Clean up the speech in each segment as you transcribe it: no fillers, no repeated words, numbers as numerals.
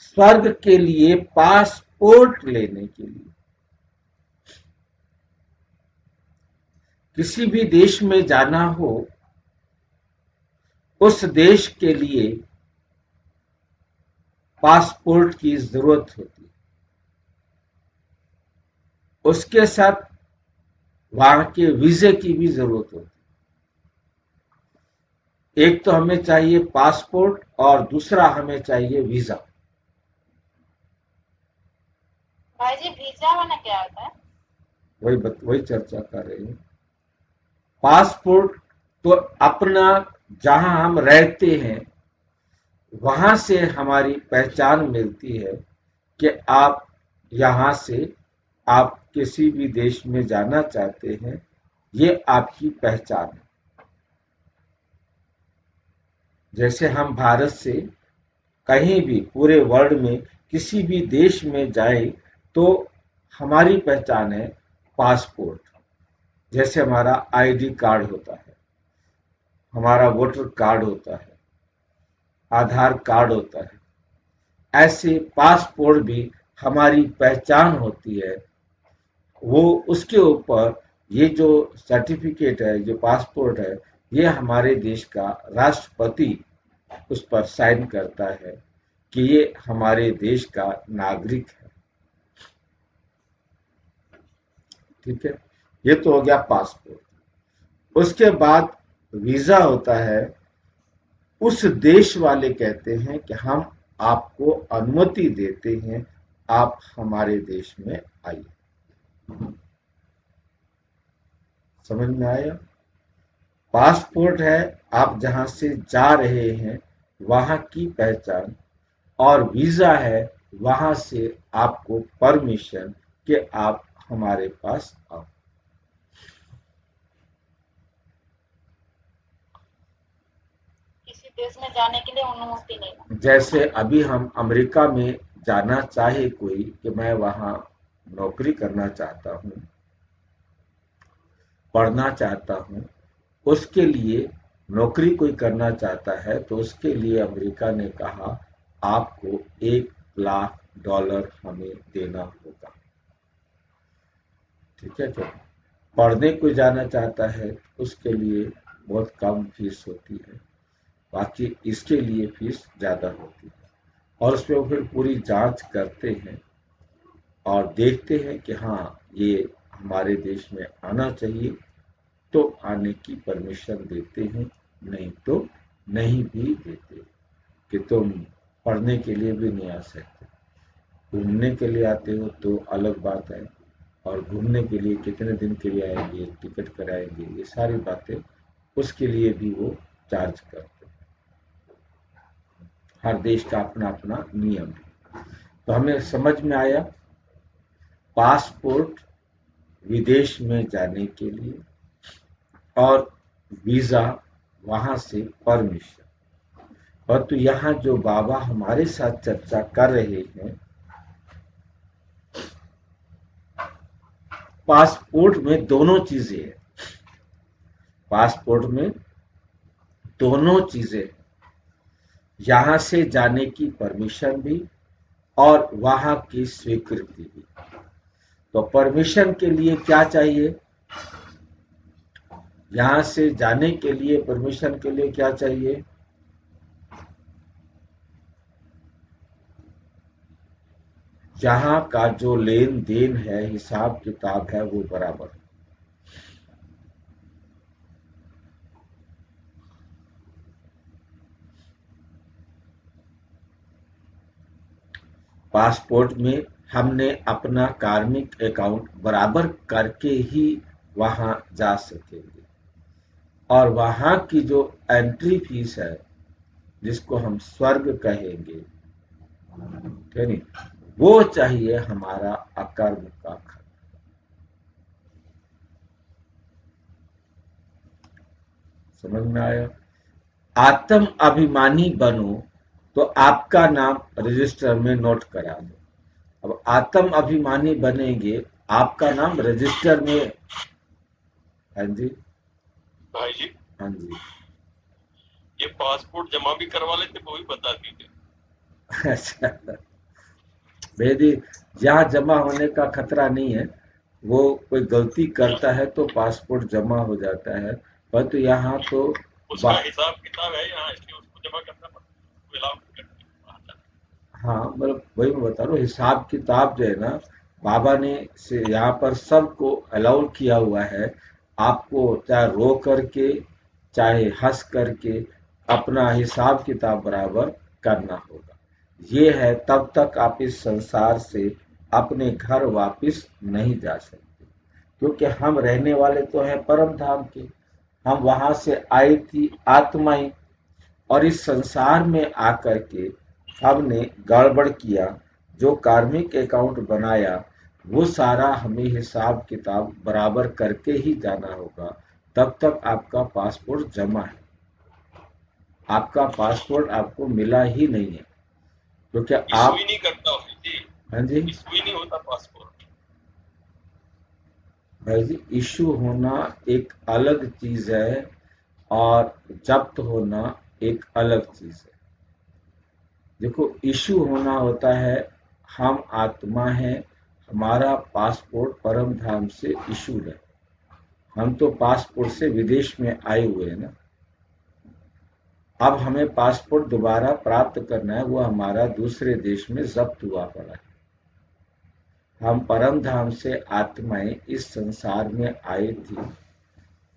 स्वर्ग के लिए पासपोर्ट लेने के लिए, किसी भी देश में जाना हो, उस देश के लिए पासपोर्ट की जरूरत होती है। उसके साथ वहां के वीजे की भी जरूरत होती है। एक तो हमें चाहिए पासपोर्ट और दूसरा हमें चाहिए वीजा। भाई जी वीजा माने क्या होता है? वही चर्चा कर रहे हैं। पासपोर्ट तो अपना, जहां हम रहते हैं वहां से हमारी पहचान मिलती है कि आप यहां से आप किसी भी देश में जाना चाहते हैं, ये आपकी पहचान है। जैसे हम भारत से कहीं भी पूरे वर्ल्ड में किसी भी देश में जाए तो हमारी पहचान है पासपोर्ट। जैसे हमारा आईडी कार्ड होता है, हमारा वोटर कार्ड होता है, आधार कार्ड होता है, ऐसे पासपोर्ट भी हमारी पहचान होती है। वो उसके ऊपर ये जो सर्टिफिकेट है, जो पासपोर्ट है, ये हमारे देश का राष्ट्रपति उस पर साइन करता है कि ये हमारे देश का नागरिक है। ठीक है, ये तो हो गया पासपोर्ट। उसके बाद वीजा होता है। उस देश वाले कहते हैं कि हम आपको अनुमति देते हैं, आप हमारे देश में आइए। समझ में आया? पासपोर्ट है आप जहां से जा रहे हैं वहां की पहचान, और वीजा है वहां से आपको परमिशन कि आप हमारे पास आओ। किसी देश में जाने के लिए अनुमति नहीं। जैसे अभी हम अमेरिका में जाना चाहे कोई कि मैं वहां नौकरी करना चाहता हूं, पढ़ना चाहता हूं, उसके लिए नौकरी कोई करना चाहता है तो उसके लिए अमेरिका ने कहा आपको $1 लाख हमें देना होगा। ठीक है, क्या पढ़ने कोई जाना चाहता है उसके लिए बहुत कम फीस होती है, बाकी इसके लिए फीस ज्यादा होती है। और उसमें वो फिर पूरी जांच करते हैं और देखते हैं कि हाँ ये हमारे देश में आना चाहिए तो आने की परमिशन देते हैं, नहीं तो नहीं भी देते कि तुम पढ़ने के लिए भी नहीं आ सकते। घूमने के लिए आते हो तो अलग बात है, और घूमने के लिए कितने दिन के लिए आएंगे, टिकट कराएंगे, ये सारी बातें उसके लिए भी वो चार्ज करते हैं। हर देश का अपना अपना नियम है। तो हमें समझ में आया, पासपोर्ट विदेश में जाने के लिए, और वीजा वहां से परमिशन। और तो यहाँ जो बाबा हमारे साथ चर्चा कर रहे हैं, पासपोर्ट में दोनों चीजें हैं। पासपोर्ट में दोनों चीजें, यहां से जाने की परमिशन भी और वहां की स्वीकृति भी। तो परमिशन के लिए क्या चाहिए? यहां से जाने के लिए परमिशन के लिए क्या चाहिए? जहां का जो लेन देन है, हिसाब किताब है, वो बराबर। पासपोर्ट में हमने अपना कार्मिक अकाउंट बराबर करके ही वहां जा सकेंगे, और वहां की जो एंट्री फीस है, जिसको हम स्वर्ग कहेंगे, है नहीं, वो चाहिए हमारा अकर्म का खर्च। समझ में आया? आत्म अभिमानी बनो तो आपका नाम रजिस्टर में नोट करा दो। अब आत्म अभिमानी बनेंगे, आपका नाम रजिस्टर में। हाँ जी, भाई जी हाँ जी। ये पासपोर्ट जमा भी करवा लेते वो भी बता दीजिए। अच्छा, यदि यहाँ जमा होने का खतरा नहीं है, वो कोई गलती करता है तो पासपोर्ट जमा हो जाता है, परंतु यहाँ तो उसका हिसाब किताब है यहाँ, इसलिए उसको जमा करना पड़ता है। हाँ, मतलब वही मैं बता रहा हूँ, हिसाब किताब जो है ना, बाबा ने से यहाँ पर सबको अलाउ किया हुआ है। आपको चाहे रो करके चाहे हंस करके अपना हिसाब किताब बराबर करना होगा। ये है, तब तक आप इस संसार से अपने घर वापस नहीं जा सकते, क्योंकि हम रहने वाले तो हैं परम धाम के। हम वहां से आई थी आत्माएं, और इस संसार में आकर के हमने गड़बड़ किया, जो कार्मिक अकाउंट बनाया, वो सारा हमें हिसाब किताब बराबर करके ही जाना होगा। तब तक आपका पासपोर्ट जमा है। आपका पासपोर्ट आपको मिला ही नहीं है, क्योंकि आप नहीं करता जी। हाँ जी इशू नहीं होता पासपोर्ट। भाई जी, इशू होना एक अलग चीज है और जब्त होना एक अलग चीज है। देखो, इशू होना होता है, हम आत्मा हैं, हमारा पासपोर्ट परम धाम से इशूड है। हम तो पासपोर्ट से विदेश में आए हुए हैं ना। अब हमें पासपोर्ट दोबारा प्राप्त करना है, वो हमारा दूसरे देश में जब्त हुआ पड़ा है। हम परम धाम से आत्माएं इस संसार में आई थी,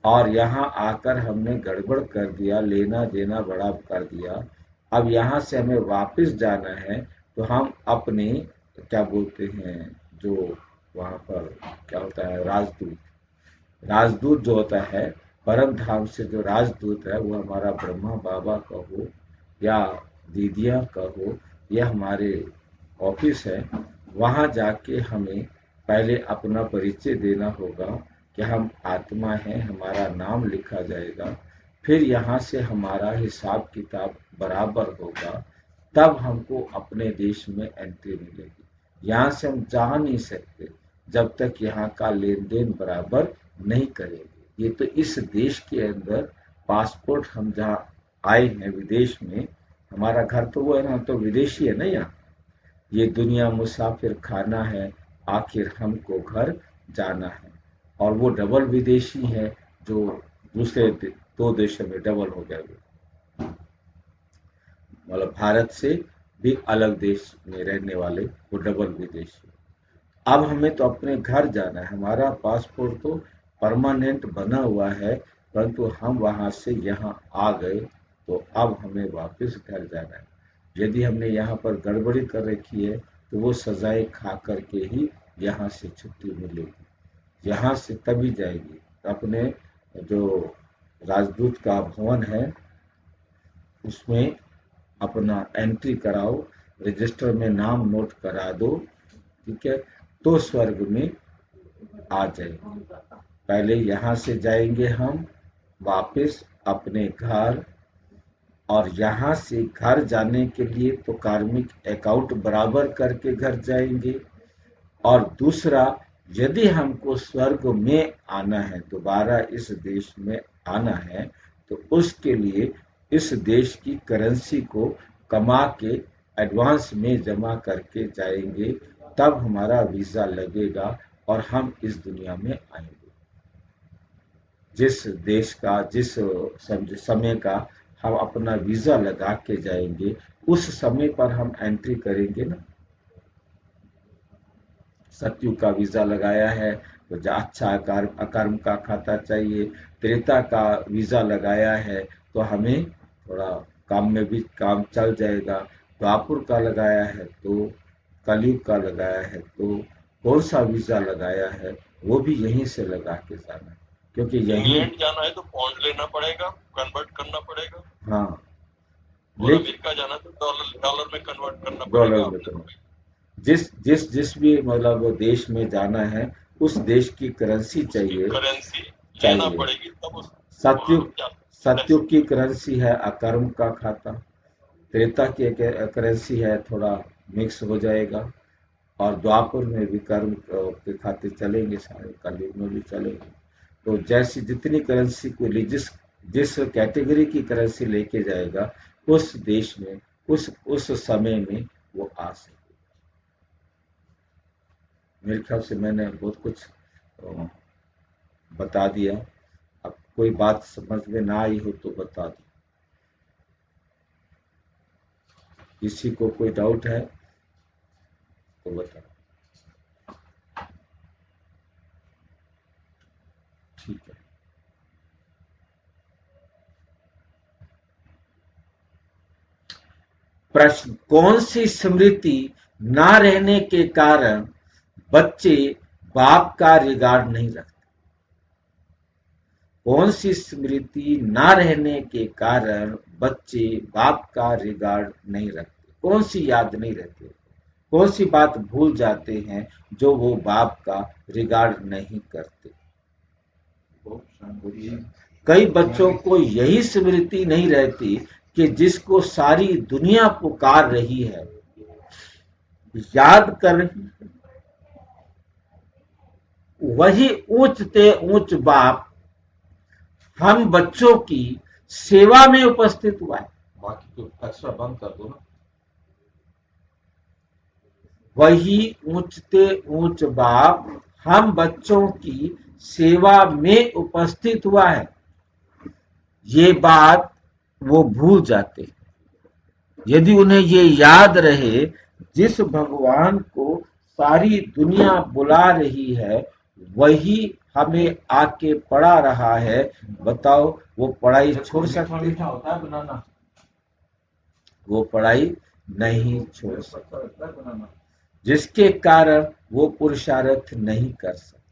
और यहाँ आकर हमने गड़बड़ कर दिया, लेना देना बड़ा कर दिया। अब यहाँ से हमें वापस जाना है, तो हम अपने क्या बोलते हैं, जो वहाँ पर क्या होता है, राजदूत जो होता है, परम धाम से जो राजदूत है, वो हमारा ब्रह्मा बाबा का हो या दीदिया का हो, यह हमारे ऑफिस है। वहाँ जाके हमें पहले अपना परिचय देना होगा कि हम आत्मा हैं, हमारा नाम लिखा जाएगा। फिर यहाँ से हमारा हिसाब किताब बराबर होगा, तब हमको अपने देश में एंट्री मिलेगी। यहाँ से हम जा नहीं सकते जब तक यहाँ का लेन देन बराबर नहीं करेंगे। ये तो इस देश के अंदर पासपोर्ट, हम जहाँ आए हैं विदेश में, हमारा घर तो वो है ना, तो विदेशी है ना यहाँ। ये दुनिया मुसाफिर खाना है, आखिर हमको घर जाना है। और वो डबल विदेशी है, जो दूसरे दो देशों में डबल हो गए, मतलब भारत से भी अलग देश में रहने वाले वो डबल विदेशी। अब हमें तो अपने घर जाना है। हमारा पासपोर्ट तो परमानेंट बना हुआ है, परंतु हम वहां से यहाँ आ गए, तो अब हमें वापस घर जाना है। यदि हमने यहाँ पर गड़बड़ी कर रखी है, तो वो सजाएं खा करके ही यहाँ से छुट्टी मिलेगी। यहाँ से तभी जाएगी। अपने जो राजदूत का भवन है, उसमें अपना एंट्री कराओ, रजिस्टर में नाम नोट करा दो, ठीक है, तो स्वर्ग में आ जाएंगे। पहले यहाँ से जाएंगे हम वापस अपने घर, और यहाँ से घर जाने के लिए तो कार्मिक अकाउंट बराबर करके घर जाएंगे। और दूसरा, यदि हमको स्वर्ग में आना है, दोबारा इस देश में आना है, तो उसके लिए इस देश की करेंसी को कमा के एडवांस में जमा करके जाएंगे, तब हमारा वीजा लगेगा और हम इस दुनिया में आएंगे। जिस देश का, जिस समय का हम अपना वीजा लगा के जाएंगे, उस समय पर हम एंट्री करेंगे ना। सतयुग का वीजा लगाया है तो अच्छा अकर्म का खाता चाहिए। त्रेता का वीजा लगाया है तो हमें थोड़ा काम में भी काम चल जाएगा। द्वापर का लगाया है तो, कलयुग का लगाया है तो, कौन सा वीजा लगाया है वो भी यहीं से लगा के जाना है, क्योंकि यहीं इंग्लैंड जाना है तो पॉन्ड लेना पड़ेगा, कन्वर्ट करना पड़ेगा। हाँ, और अमेरिका जाना तो डॉलर में कन्वर्ट करना पड़ेगा। डॉलर में जिस भी मतलब देश में जाना है, उस देश की करेंसी चाहिए, करेंसी लेना पड़ेगी, तब सतयुग की करेंसी है अकर्म का खाता। त्रेता की करेंसी है थोड़ा मिक्स हो जाएगा, और द्वापर में भी कर्म के खाते चलेंगे, सारे कलयुग में भी चलेंगे। तो जैसी जितनी करेंसी को जिस कैटेगरी की करेंसी लेके जाएगा, उस देश में उस समय में वो आ सके। मेरे ख्याल से मैंने बहुत कुछ बता दिया। अब कोई बात समझ में ना आई हो तो बता दो। किसी को कोई डाउट है तो बता। ठीक है। प्रश्न, कौन सी स्मृति ना रहने के कारण बच्चे बाप का रिगार्ड नहीं रखते? कौन सी स्मृति ना रहने के कारण बच्चे बाप का रिगार्ड नहीं रखते? कौन सी याद नहीं रहती? कौन सी बात भूल जाते हैं जो वो बाप का रिगार्ड नहीं करते? कई बच्चों को यही स्मृति नहीं रहती कि जिसको सारी दुनिया पुकार रही है, याद कर रही है, वही ऊंच ते ऊंच बाप हम बच्चों की सेवा में उपस्थित हुआ है। बाकी तो एक्स्ट्रा बंद कर दो ना। वही ऊंचते ऊंच बाप हम बच्चों की सेवा में उपस्थित हुआ है। ये बात वो भूल जाते। यदि उन्हें ये याद रहे, जिस भगवान को सारी दुनिया बुला रही है वही हमें आके पढ़ा रहा है, बताओ वो पढ़ाई छोड़ सकते? होता है बनाना, वो पढ़ाई नहीं छोड़ सकते, जिसके कारण वो पुरुषार्थ नहीं कर सकते।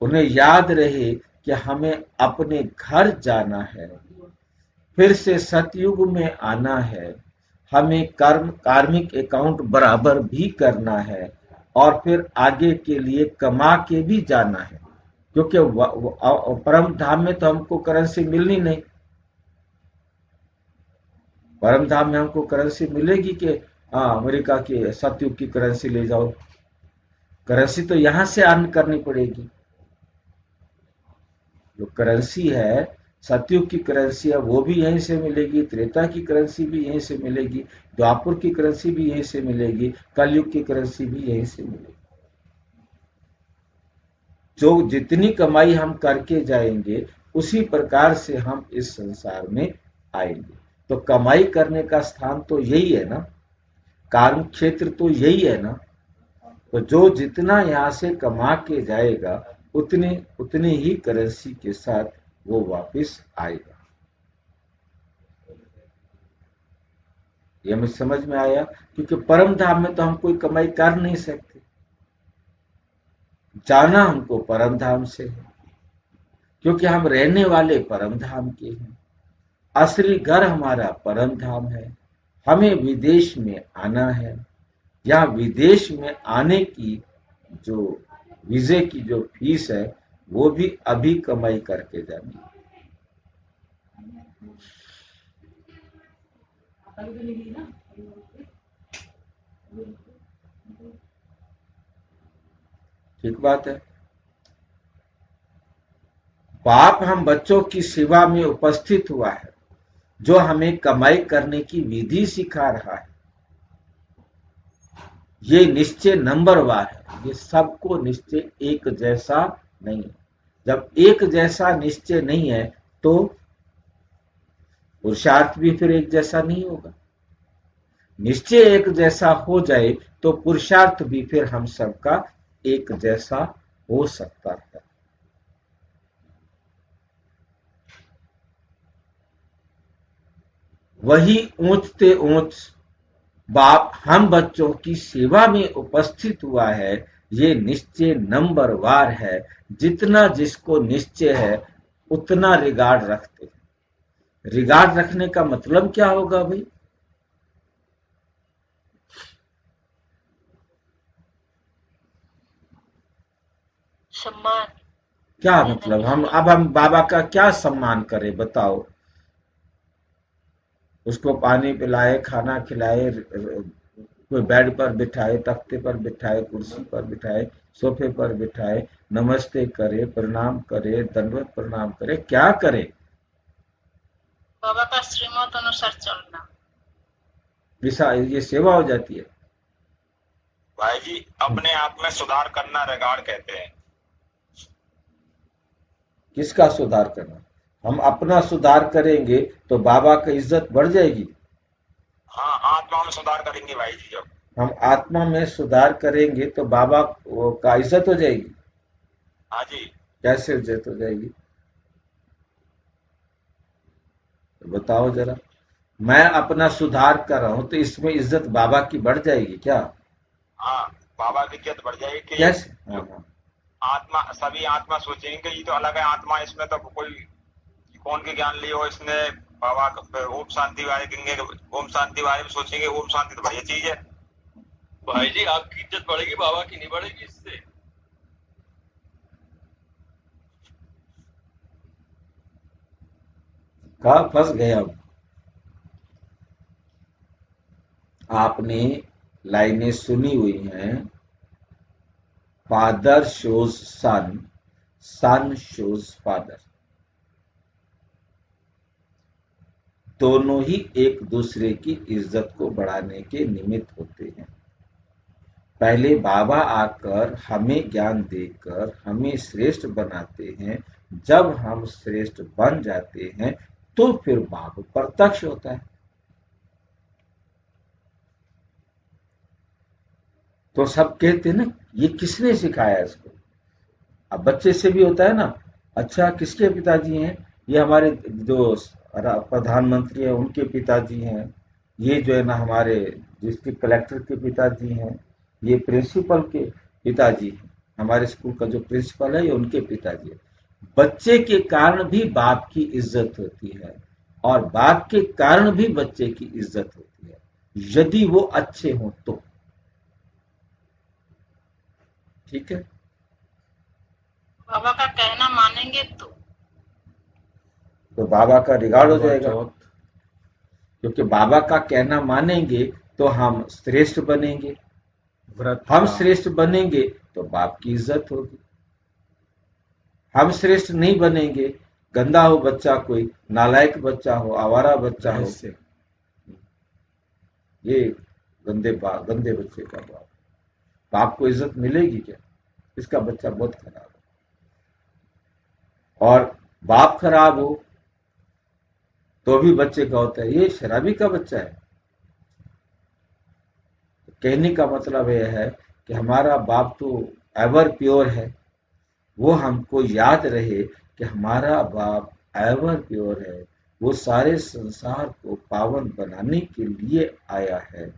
उन्हें याद रहे कि हमें अपने घर जाना है, फिर से सतयुग में आना है, हमें कार्मिक अकाउंट बराबर भी करना है और फिर आगे के लिए कमा के भी जाना है, क्योंकि परम धाम में तो हमको करेंसी मिलनी नहीं। परम धाम में हमको करेंसी मिलेगी कि अमेरिका की सतयुग की करेंसी ले जाओ? करेंसी तो यहां से अर्न करनी पड़ेगी। जो करेंसी है, सतयुग की करेंसी है, वो भी यहीं से मिलेगी, त्रेता की करेंसी भी यहीं से मिलेगी, द्वापर की करेंसी भी यहीं से मिलेगी, कलयुग की करेंसी भी यहीं से मिलेगी। जो जितनी कमाई हम करके जाएंगे उसी प्रकार से हम इस संसार में आएंगे। तो कमाई करने का स्थान तो यही है ना, कर्म क्षेत्र तो यही है ना। तो जो जितना यहाँ से कमा के जाएगा उतनी ही करेंसी के साथ वो वापस आएगा। ये हमें समझ में आया? क्योंकि परम धाम में तो हम कोई कमाई कर नहीं सकते, जाना हमको परम धाम से है, क्योंकि हम रहने वाले परम धाम के हैं। असली घर हमारा परम धाम है। हमें विदेश में आना है, या विदेश में आने की जो वीजे की जो फीस है वो भी अभी कमाई करके जानी। ठीक बात है। बाप हम बच्चों की सेवा में उपस्थित हुआ है, जो हमें कमाई करने की विधि सिखा रहा है। ये निश्चय नंबरवार है, ये सबको निश्चय एक जैसा नहीं है। जब एक जैसा निश्चय नहीं है तो पुरुषार्थ भी फिर एक जैसा नहीं होगा। निश्चय एक जैसा हो जाए तो पुरुषार्थ भी फिर हम सबका एक जैसा हो सकता है। वही ऊंचते ऊंच बाप हम बच्चों की सेवा में उपस्थित हुआ है। ये निश्चय नंबरवार है। जितना जिसको निश्चय है उतना रिगार्ड रखते हैं। रिगार्ड रखने का मतलब क्या होगा भाई? सम्मान। क्या मतलब? हम बाबा का क्या सम्मान करें बताओ? उसको पानी पिलाए, खाना खिलाए, कोई बेड पर बिठाए, तख्ते पर बिठाए, कुर्सी पर बिठाए, सोफे पर बिठाए, नमस्ते करे, प्रणाम करे, दंडवत प्रणाम करे, क्या करे? बाबा का श्रीमत अनुसार चलना। ये सेवा हो जाती है? भाई जी अपने आप में सुधार करना रिगार्ड कहते हैं। किसका सुधार करना? हम अपना सुधार करेंगे तो बाबा की इज्जत बढ़ जाएगी। हाँ आत्मा में सुधार करेंगे भाई जी जब हम आत्मा में सुधार करेंगे तो बाबा का इज्जत हो जाएगी। हाँ जी कैसे इज्जत हो जाएगी? तो बताओ जरा। मैं अपना सुधार कर रहा हूं तो इसमें इज्जत बाबा की बढ़ जाएगी क्या? हाँ बाबा की इज्जत बढ़ जाएगी कि कैसे? जो हाँ। आत्मा सभी आत्मा सोचेंगे कि ये तो अलग है आत्मा, इसमें तो कोई कौन के ज्ञान लियो इसने बाबा ओम शांति वाले कहेंगे, ओम शांति वाले में सोचेंगे ओम शांति तो बढ़िया चीज है। भाई जी आपकी इज्जत बढ़ेगी, बाबा की नहीं बढ़ेगी इससे। कहाँ फंस गए अब? आपने लाइनें सुनी हुई हैं। फादर शोज सन, सन शोज फादर। दोनों ही एक दूसरे की इज्जत को बढ़ाने के निमित्त होते हैं। पहले बाबा आकर हमें ज्ञान देकर हमें श्रेष्ठ बनाते हैं। जब हम श्रेष्ठ बन जाते हैं तो फिर बाबा प्रत्यक्ष होता है। तो सब कहते हैं ना, ये किसने सिखाया इसको? अब बच्चे से भी होता है ना, अच्छा किसके पिताजी हैं? ये हमारे जो प्रधानमंत्री है उनके पिताजी हैं। ये जो है ना हमारे डिस्ट्रिक्ट कलेक्टर के पिताजी हैं। ये प्रिंसिपल के पिताजी हैं। हमारे स्कूल का जो प्रिंसिपल है ये उनके पिताजी है। बच्चे के कारण भी बाप की इज्जत होती है और बाप के कारण भी बच्चे की इज्जत होती है यदि वो अच्छे हों तो। ठीक है। बाबा का कहना मानेंगे तो बाबा का रिगार्ड हो जाएगा। क्योंकि बाबा का कहना मानेंगे तो हम श्रेष्ठ बनेंगे। हम श्रेष्ठ बनेंगे तो बाप की इज्जत होगी। हम श्रेष्ठ नहीं बनेंगे, गंदा हो बच्चा, कोई नालायक बच्चा हो, आवारा बच्चा हो, ये गंदे बच्चे का बाप को इज्जत मिलेगी क्या? इसका बच्चा बहुत खराब है। और बाप खराब हो तो भी बच्चे का होता है ये शराबी का बच्चा है। कहने का मतलब यह है कि हमारा बाप तो एवर प्योर है। वो हमको याद रहे कि हमारा बाप एवर प्योर है। वो सारे संसार को पावन बनाने के लिए आया है।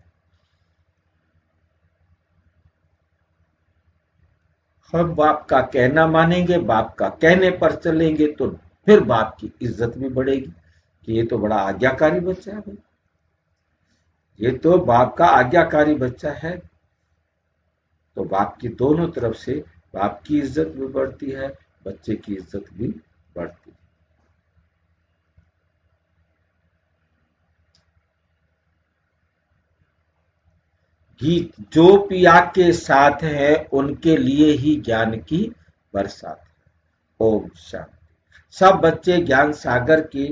हम बाप का कहना मानेंगे, बाप का कहने पर चलेंगे तो फिर बाप की इज्जत भी बढ़ेगी कि ये तो बड़ा आज्ञाकारी बच्चा है भाई, ये तो बाप का आज्ञाकारी बच्चा है। तो बाप की दोनों तरफ से बाप की इज्जत भी बढ़ती है, बच्चे की इज्जत भी बढ़ती है। गीत जो पिया के साथ है उनके लिए ही ज्ञान की बरसात है। ओम शांति। सब बच्चे ज्ञान सागर के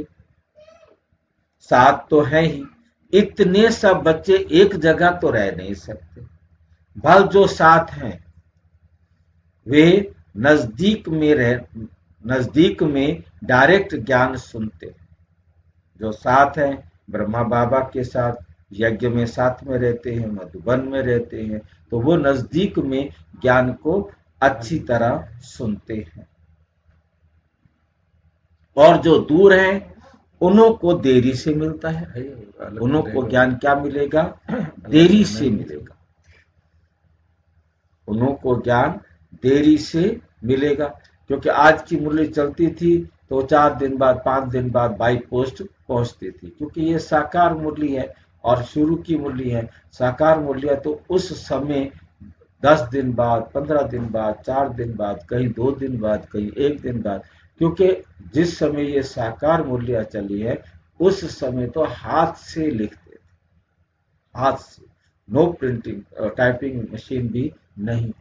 साथ तो है ही, इतने सब बच्चे एक जगह तो रह नहीं सकते। भल जो साथ हैं वे नजदीक में डायरेक्ट ज्ञान सुनते हैं। जो साथ हैं ब्रह्मा बाबा के साथ यज्ञ में साथ में रहते हैं, मधुबन में रहते हैं, तो वो नजदीक में ज्ञान को अच्छी तरह सुनते हैं। और जो दूर हैं उन्हों को देरी से मिलता है। उन्हों को ज्ञान क्या मिलेगा? देरी से मिलेगा। उन्हों को ज्ञान देरी से मिलेगा। क्योंकि आज की मुरली चलती थी तो 4 दिन बाद 5 दिन बाद बाई पोस्ट पहुंचती थी, क्योंकि ये साकार मुरली है और शुरू की मुरली है। साकार मुरलियां तो उस समय 10 दिन बाद, 15 दिन बाद, 4 दिन बाद, कहीं 2 दिन बाद, कहीं 1 दिन बाद, क्योंकि जिस समय ये साकार मुरलियां चली है उस समय तो हाथ से लिखते थे, हाथ से, नो प्रिंटिंग, टाइपिंग मशीन भी नहीं,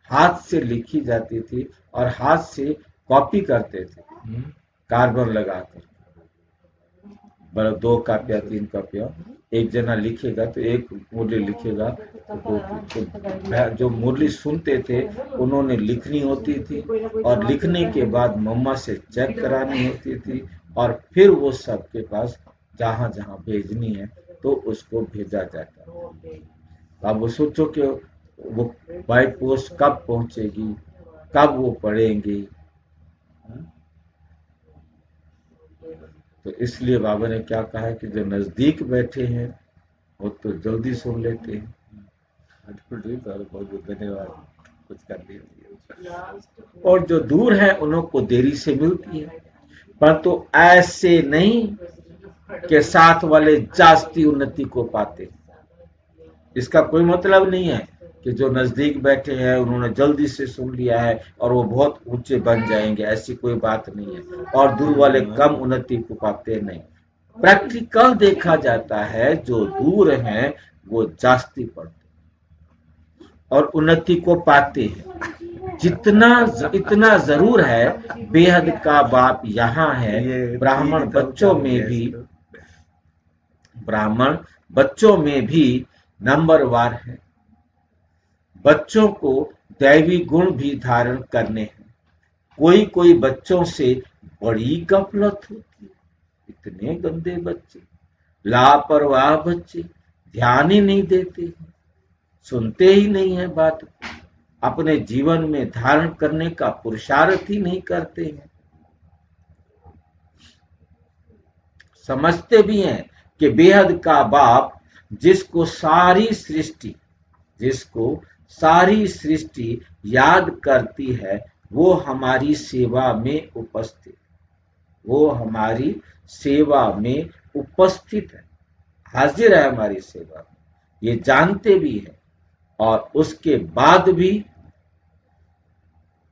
हाथ से लिखी जाती थी और हाथ से कॉपी करते थे कार्बन लगाकर। बड़ा 2 कापियां 3 कापियां एक जना लिखेगा तो एक मुरली लिखेगा तो जो मुरली सुनते थे उन्होंने लिखनी होती थी और लिखने के बाद मम्मा से चेक करानी होती थी और फिर वो सबके पास जहां जहां भेजनी है तो उसको भेजा जाता है। अब वो सोचो कि वो बाई पोस्ट कब पहुंचेगी, कब वो पढ़ेंगे। तो इसलिए बाबा ने क्या कहा है कि जो नजदीक बैठे हैं वो तो जल्दी सुन लेते हैं। बहुत बहुत धन्यवाद, कुछ कर दिया। और जो दूर है उनको देरी से मिलती है, परंतु ऐसे नहीं कि साथ वाले जास्ती उन्नति को पाते। इसका कोई मतलब नहीं है कि जो नजदीक बैठे हैं उन्होंने जल्दी से सुन लिया है और वो बहुत ऊंचे बन जाएंगे, ऐसी कोई बात नहीं है। और दूर वाले कम उन्नति को पाते नहीं। प्रैक्टिकल देखा जाता है, जो दूर हैं वो जास्ती पढ़ते और उन्नति को पाते हैं। इतना जरूर है, बेहद का बाप यहाँ है। ब्राह्मण बच्चों में भी नंबरवार है। बच्चों को दैवी गुण भी धारण करने हैं। कोई बच्चों से बड़ी गफलत होती है। इतने गंदे बच्चे, लापरवाह बच्चे, ध्यान ही नहीं देते, सुनते ही नहीं है बात, अपने जीवन में धारण करने का पुरुषार्थ ही नहीं करते हैं। समझते भी हैं कि बेहद का बाप जिसको सारी सृष्टि याद करती है वो हमारी सेवा में उपस्थित है, हाजिर है हमारी सेवा में, ये जानते भी है। और उसके बाद भी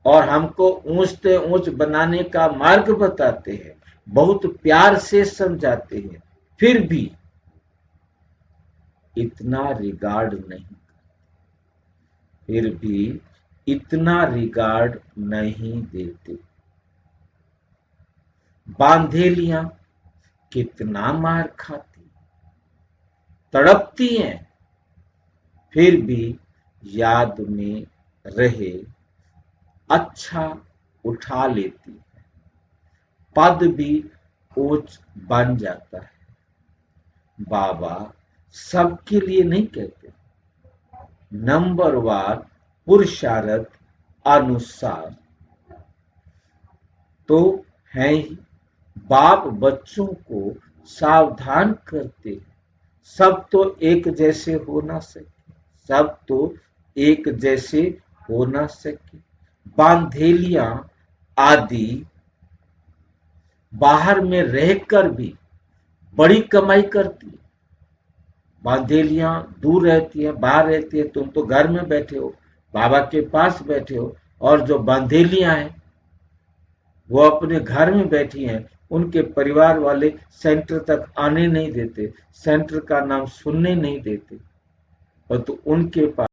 और हमको ऊंच से ऊंच बनाने का मार्ग बताते हैं, बहुत प्यार से समझाते हैं, फिर भी इतना रिगार्ड नहीं देते। बांधेलियां कितना मार खाती, तड़पती हैं, फिर भी याद में रहे अच्छा उठा लेती है, पद भी ऊंच बन जाता है। बाबा सबके लिए नहीं कहते, नंबरवार पुरुषार्थ अनुसार तो है ही। बाप बच्चों को सावधान करते हैं, सब तो एक जैसे हो ना सके। बांधेलियां आदि बाहर में रहकर भी बड़ी कमाई करती है। बांधेलियां दूर रहती है, बाहर रहती है, तुम तो घर में बैठे हो, बाबा के पास बैठे हो, और जो बांधेलियां हैं वो अपने घर में बैठी हैं, उनके परिवार वाले सेंटर तक आने नहीं देते, सेंटर का नाम सुनने नहीं देते, और तो उनके पास